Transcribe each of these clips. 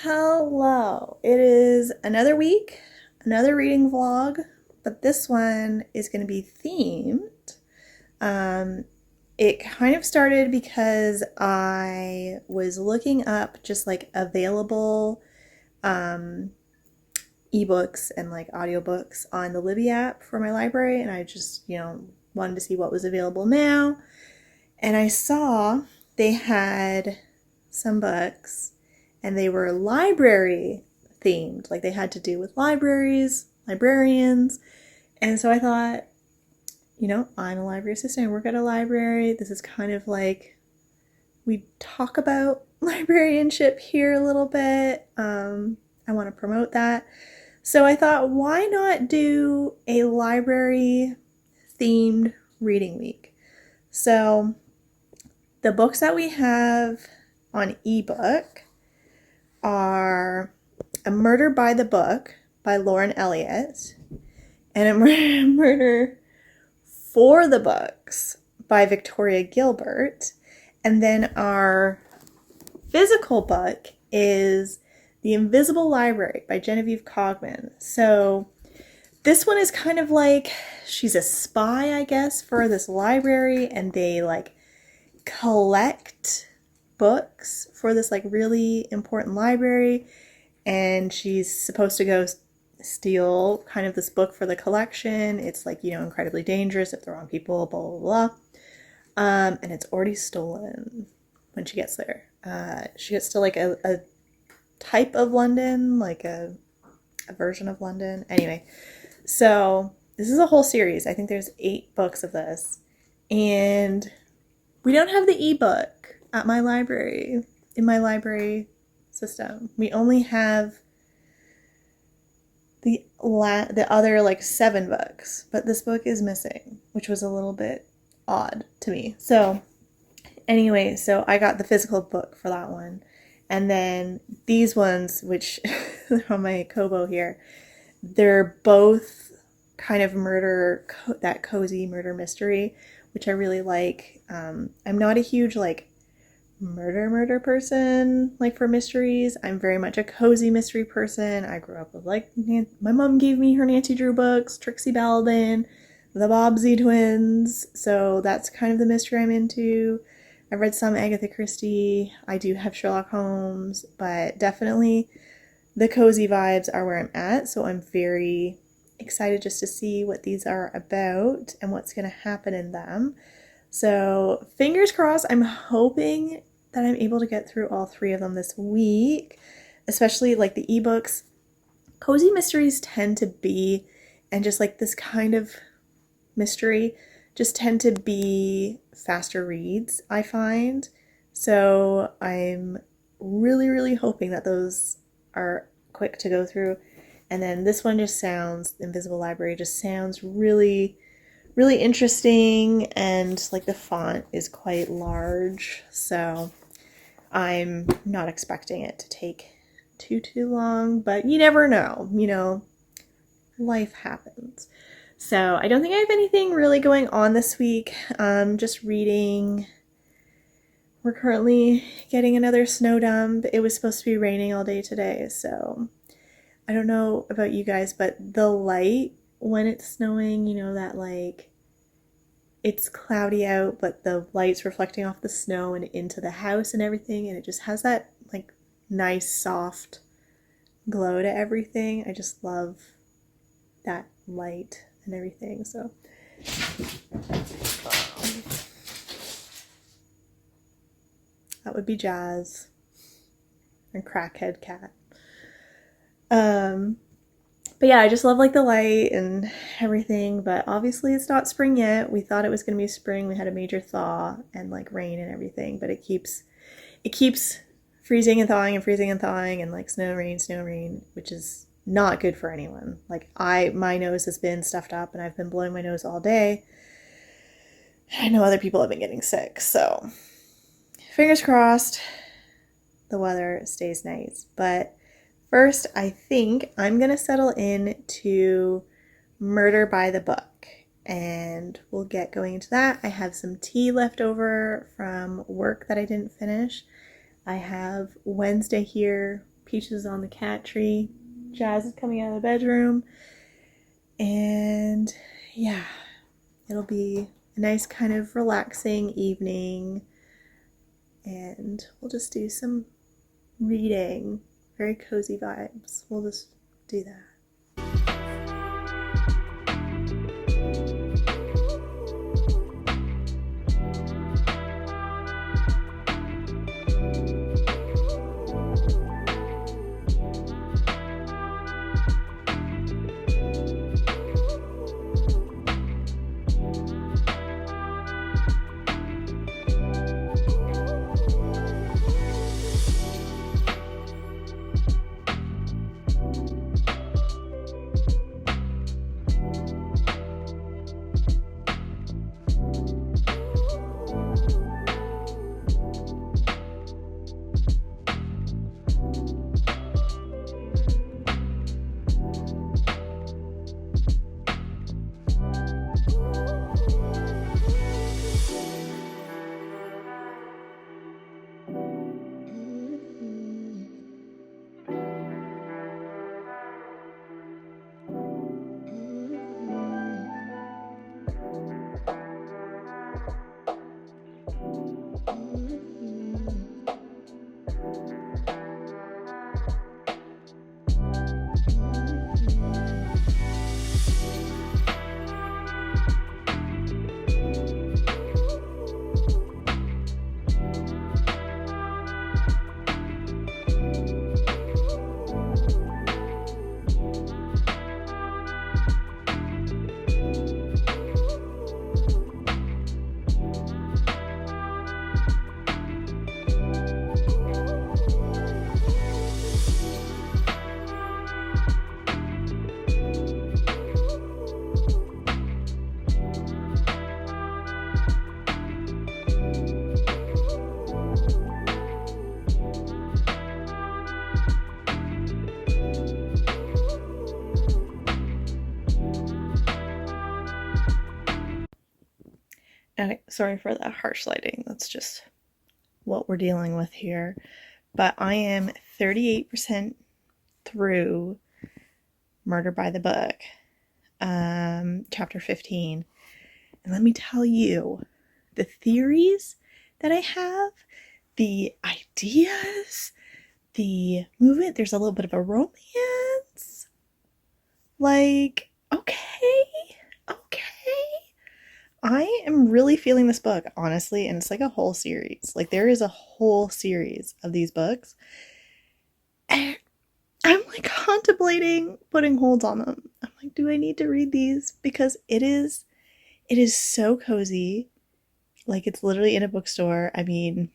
Hello. It is another week, another reading vlog, but this one is going to be themed. Um, it kind of started because I was looking up just like available um, ebooks and like audiobooks on the Libby app for my library, and I just, wanted to see what was available now. And I saw they had some books and they were library themed, like they had to do with libraries, librarians. And so I thought, I'm a library assistant, I work at a library. This is kind of like we talk about librarianship here a little bit. I want to promote that. So I thought, why not do a library themed reading week? So the books that we have on ebook are A Murder by the Book by Lauren Elliott and A Murder for the Books by Victoria Gilbert. And then our physical book is The Invisible Library by Genevieve Cogman. So this one is kind of like she's a spy, I guess, for this library, and they like collect books for this like really important library, and she's supposed to go steal kind of this book for the collection. It's like, incredibly dangerous if the wrong people, blah blah blah. And it's already stolen when she gets there. She gets to like a type of London, like a version of London. Anyway, so this is a whole series. I think there's 8 books of this, and we don't have the ebook at my library, in my library system. We only have the other like 7 books, but this book is missing, which was a little bit odd to me. So anyway, so I got the physical book for that one. And then these ones, which are on my Kobo here, they're both kind of that cozy murder mystery, which I really like. I'm not a huge like murder person, like for mysteries. I'm very much a cozy mystery person. I grew up with like, my mom gave me her Nancy Drew books, Trixie Belden, the Bobbsey twins. So that's kind of the mystery I'm into. I've read some Agatha Christie. I do have Sherlock Holmes, but definitely the cozy vibes are where I'm at. So I'm very excited just to see what these are about and what's going to happen in them. So fingers crossed. I'm hoping that I'm able to get through all 3 of them this week, especially like the ebooks. Cozy mysteries tend to be, and just like this kind of mystery, just tend to be faster reads, I find. So I'm really, really hoping that those are quick to go through. And then this one just sounds, Invisible Library just sounds really, really interesting, and like the font is quite large, so I'm not expecting it to take too long, but you never know, life happens. So I don't think I have anything really going on this week. Just reading. We're currently getting another snow dump. It was supposed to be raining all day today, so I don't know about you guys, but the light when it's snowing, that like it's cloudy out, but the light's reflecting off the snow and into the house and everything, and it just has that like nice soft glow to everything. I just love that light and everything. So that would be Jazz and Crackhead Cat. But yeah, I just love like the light and everything, but obviously it's not spring yet. We thought it was going to be spring. We had a major thaw and like rain and everything, but it keeps freezing and thawing and freezing and thawing, and like snow, rain, which is not good for anyone. Like my nose has been stuffed up and I've been blowing my nose all day. I know other people have been getting sick, so fingers crossed the weather stays nice. But first, I think I'm going to settle in to Murder by the Book, and we'll get going into that. I have some tea left over from work that I didn't finish. I have Wednesday here Peaches is on the cat tree. Jazz is coming out of the bedroom. And yeah, it'll be a nice kind of relaxing evening. And we'll just do some reading. Very cozy vibes. We'll just do that. Okay, sorry for that harsh lighting. That's just what we're dealing with here. But I am 38% through Murder by the Book, chapter 15. And let me tell you, the theories that I have, the ideas, the movement, there's a little bit of a romance. Like, okay. I am really feeling this book, honestly, and it's like a whole series. Like, there is a whole series of these books. And I'm like contemplating putting holds on them. I'm like, do I need to read these? Because it is so cozy. Like, it's literally in a bookstore. I mean,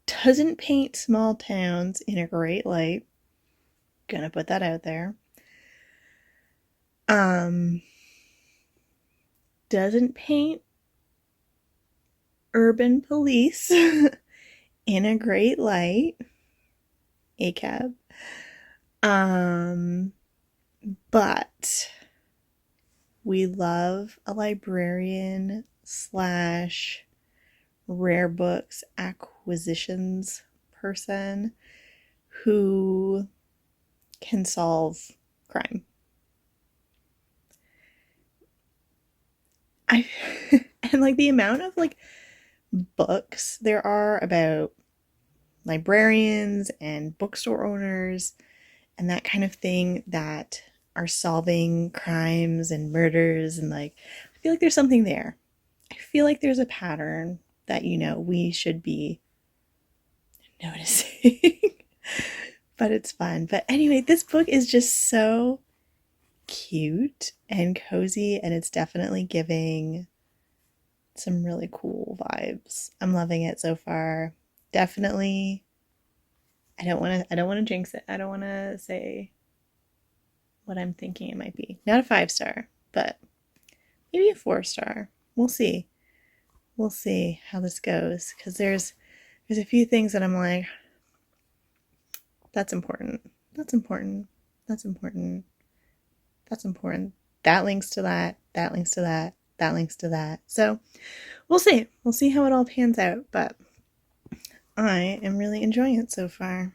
doesn't paint small towns in a great light. Gonna put that out there. Doesn't paint urban police in a great light. ACAB. But we love a librarian slash rare books acquisitions person who can solve crime. And like the amount of like books there are about librarians and bookstore owners and that kind of thing that are solving crimes and murders, and like I feel like there's something there. I feel like there's a pattern that, you know, we should be noticing. But it's fun. But anyway, this book is just so cute and cozy, and it's definitely giving some really cool vibes. I'm loving it so far. Definitely, I don't want to jinx it. I don't want to say what I'm thinking it might be. Not a 5-star, but maybe a 4-star. We'll see. We'll see how this goes, because there's a few things that I'm like, that's important. That's important. That's important. That's important. That links to that. That links to that. That links to that. So we'll see. We'll see how it all pans out. But I am really enjoying it so far.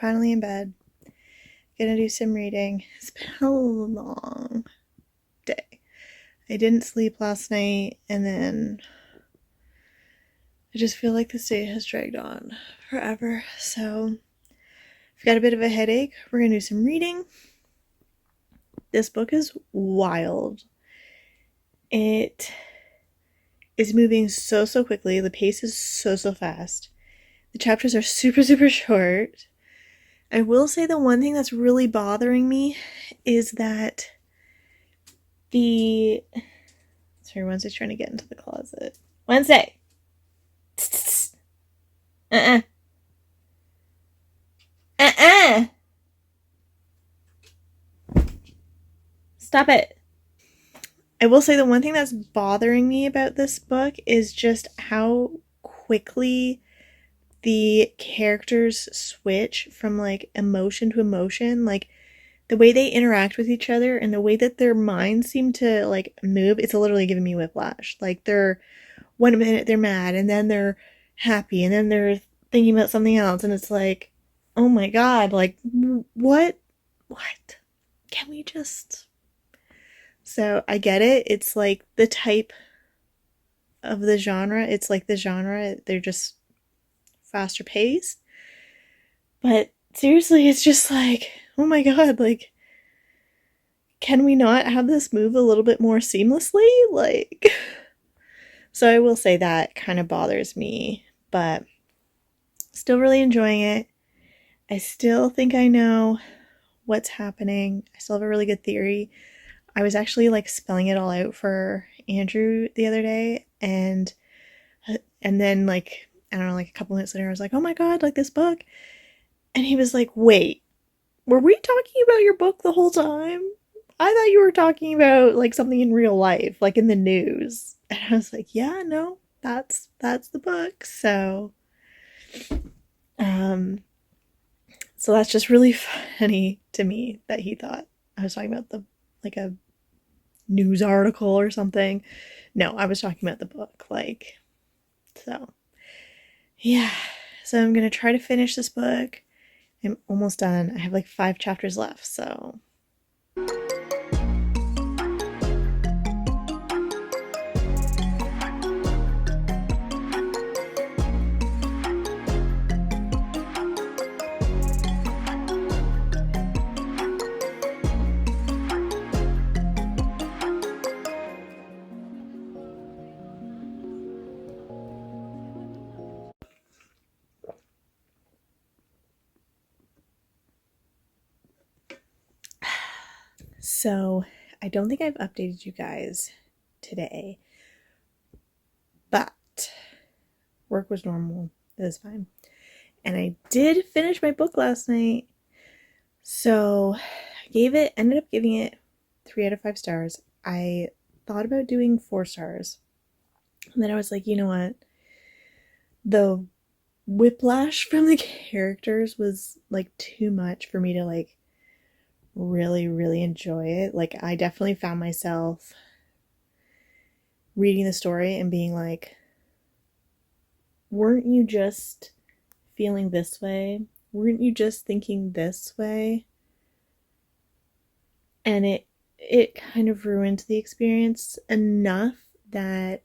finally in bed. Gonna do some reading. It's been a long day. I didn't sleep last night, and then I just feel like this day has dragged on forever. So I've got a bit of a headache. We're gonna do some reading. This book is wild. It is moving so quickly. The pace is so fast. The chapters are super short. I will say the one thing that's really bothering me is that sorry, Wednesday's trying to get into the closet. Wednesday! Stop it. I will say the one thing that's bothering me about this book is just how quickly the characters switch from like emotion to emotion. Like the way they interact with each other and the way that their minds seem to like move, it's literally giving me whiplash. Like they're one minute they're mad and then they're happy and then they're thinking about something else, and it's like, oh my god, like what can we just... So I get it, it's like the type of the genre, it's like the genre, they're just faster paced, but seriously, it's just like, oh my god, like, can we not have this move a little bit more seamlessly? Like, so I will say that kind of bothers me, but still really enjoying it. I still think I know what's happening. I still have a really good theory. I was actually like spelling it all out for Andrew the other day, and then like, I don't know, like a couple minutes later I was like, oh my god, like this book, and he was like, wait, were we talking about your book the whole time? I thought you were talking about like something in real life, like in the news. And I was like, yeah, no, that's the book. So so that's just really funny to me that he thought I was talking about the like a news article or something. No, I was talking about the book. Like, so yeah. So I'm gonna try to finish this book. I'm almost done. I have like 5 chapters left, so I don't think I've updated you guys today, but work was normal. It was fine. And I did finish my book last night. So I ended up giving it 3 out of 5 stars. I thought about doing 4 stars. And then I was like, you know what? The whiplash from the characters was like too much for me to like really enjoy it. Like, I definitely found myself reading the story and being like, weren't you just feeling this way? Weren't you just thinking this way? And it kind of ruined the experience enough that,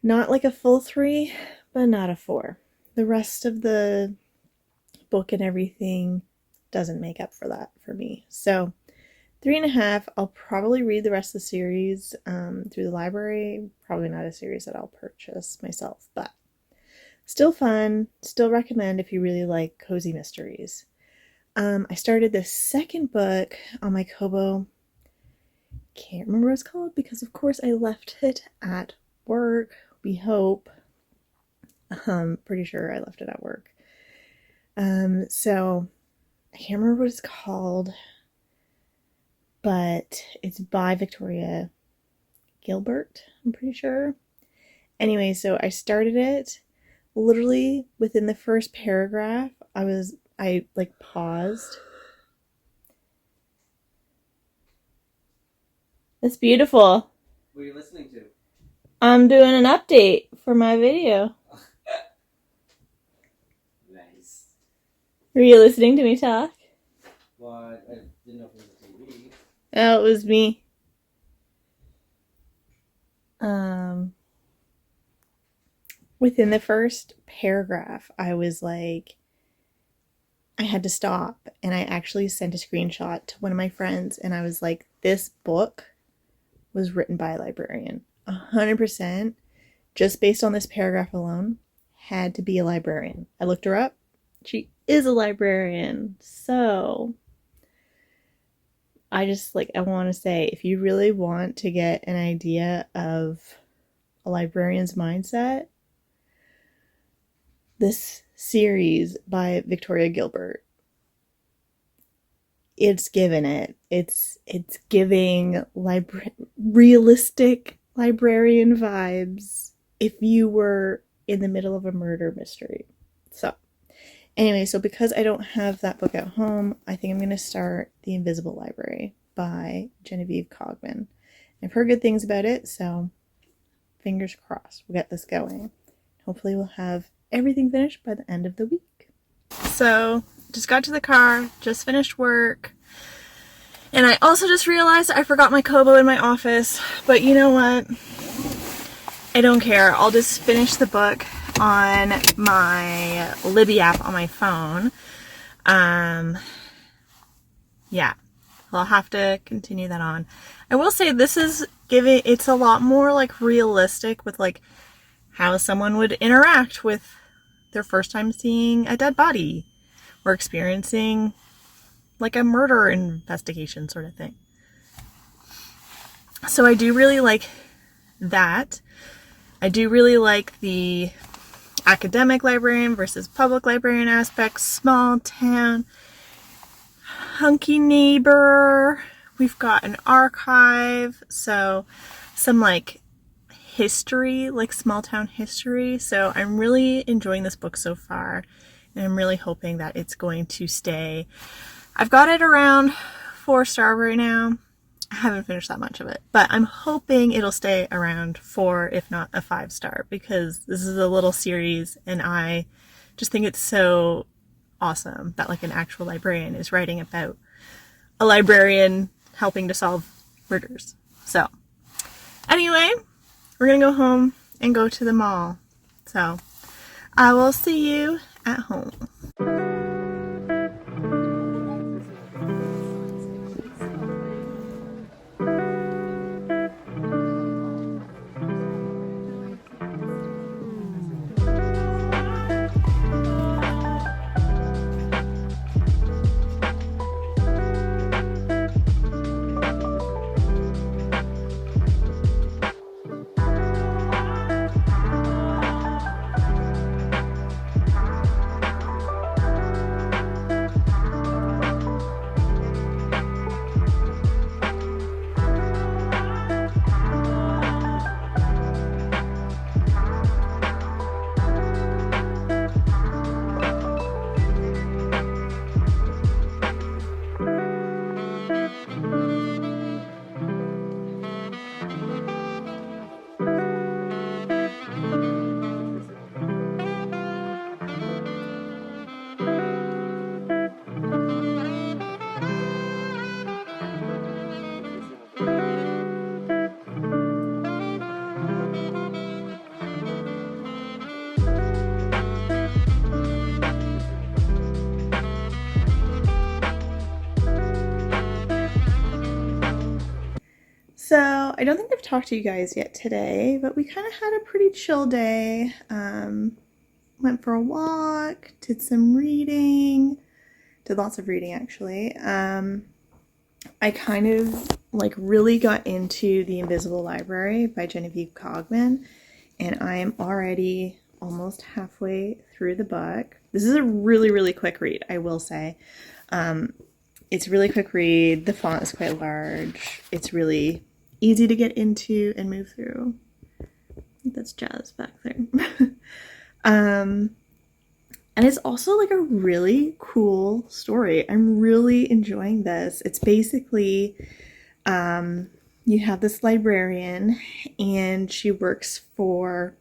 not like a full 3, but not a 4. The rest of the book and everything doesn't make up for that for me. So 3.5. I'll probably read the rest of the series through the library. Probably not a series that I'll purchase myself, but still fun. Still recommend if you really like cozy mysteries. I started the second book on my Kobo. Can't remember what it's called because of course I left it at work. We hope. Pretty sure I left it at work. So I can't remember what it's called, but it's by Victoria Gilbert, I'm pretty sure. Anyway, so I started it. Literally within the first paragraph, I like paused. It's beautiful. What are you listening to? I'm doing an update for my video. Nice. Were you listening to me talk? Well, I didn't know if it was the TV. Oh, it was me. Within the first paragraph, I was like, I had to stop, and I actually sent a screenshot to one of my friends, and I was like, this book was written by a librarian. 100%, just based on this paragraph alone, had to be a librarian. I looked her up. She is a librarian. So I want to say, if you really want to get an idea of a librarian's mindset, this series by Victoria Gilbert, it's given it. It's giving realistic librarian vibes if you were in the middle of a murder mystery. So anyway, so because I don't have that book at home, I think I'm going to start The Invisible Library by Genevieve Cogman. I've heard good things about it, so fingers crossed we'll get this going. Hopefully we'll have everything finished by the end of the week. So, just got to the car, just finished work, and I also just realized I forgot my Kobo in my office, but you know what? I don't care. I'll just finish the book on my Libby app on my phone. Yeah, I'll have to continue that on. I will say it's a lot more like realistic with like how someone would interact with their first time seeing a dead body or experiencing like a murder investigation sort of thing. So I do really like that. I do really like the academic librarian versus public librarian aspects, small town, hunky neighbor. We've got an archive, so some like history, like small town history. So I'm really enjoying this book so far, and I'm really hoping that it's going to stay. I've got it around 4-star right now. I haven't finished that much of it, but I'm hoping it'll stay around 4, if not a 5-star, because this is a little series and I just think it's so awesome that like an actual librarian is writing about a librarian helping to solve murders. So anyway, we're gonna go home and go to the mall. So I will see you at home. So I don't think I've talked to you guys yet today, but we kind of had a pretty chill day. Went for a walk, did some reading, did lots of reading actually. I kind of like really got into The Invisible Library by Genevieve Cogman, and I am already almost halfway through the book. This is a really, really quick read, I will say. It's a really quick read. The font is quite large. It's really easy to get into and move through. I think that's Jazz back there. And it's also like a really cool story. I'm really enjoying this. It's basically, you have this librarian and she works for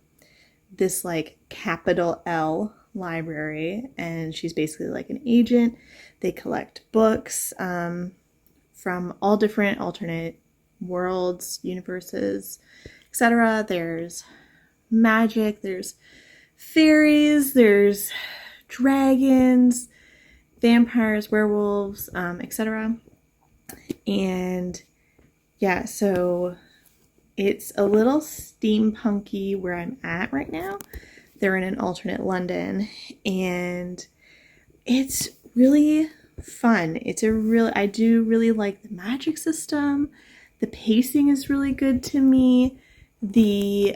this like capital L library, and she's basically like an agent. They collect books from all different alternate worlds, universes, etc. There's magic, there's fairies, there's dragons, vampires, werewolves, etc. And yeah, so it's a little steampunky where I'm at right now. They're in an alternate London, and it's really fun. I do really like the magic system. The pacing is really good to me. The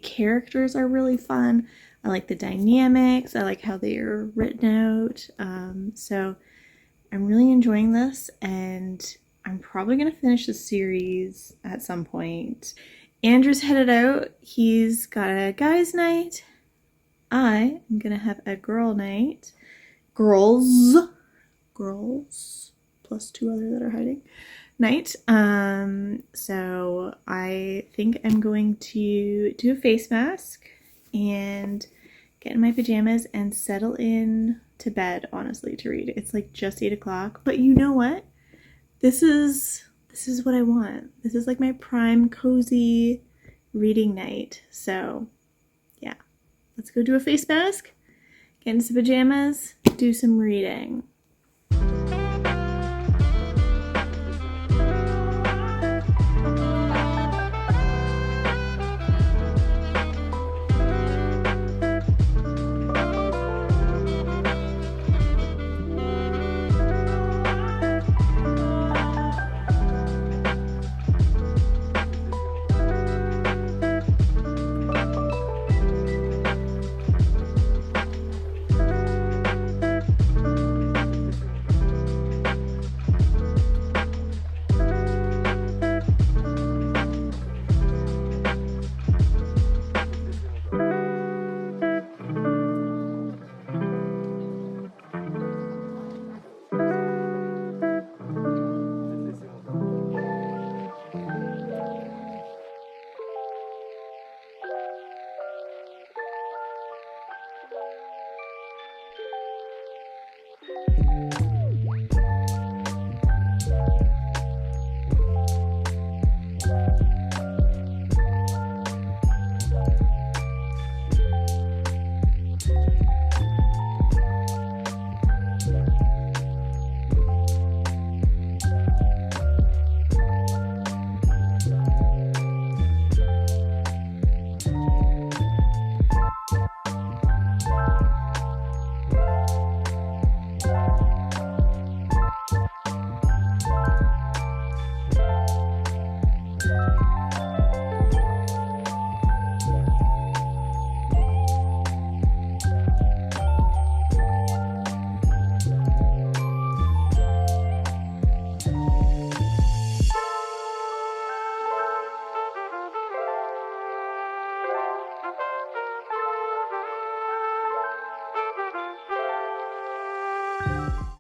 characters are really fun. I like the dynamics. I like how they are written out. So I'm really enjoying this, and I'm probably going to finish the series at some point. Andrew's headed out. He's got a guys' night. I am going to have a girl night. Girls, plus 2 other that are hiding, night. So I think I'm going to do a face mask and get in my pajamas and settle in to bed, honestly, to read. It's like just 8 o'clock, but you know what? This is what I want. This is like my prime cozy reading night. So yeah, let's go do a face mask, get into pajamas, do some reading.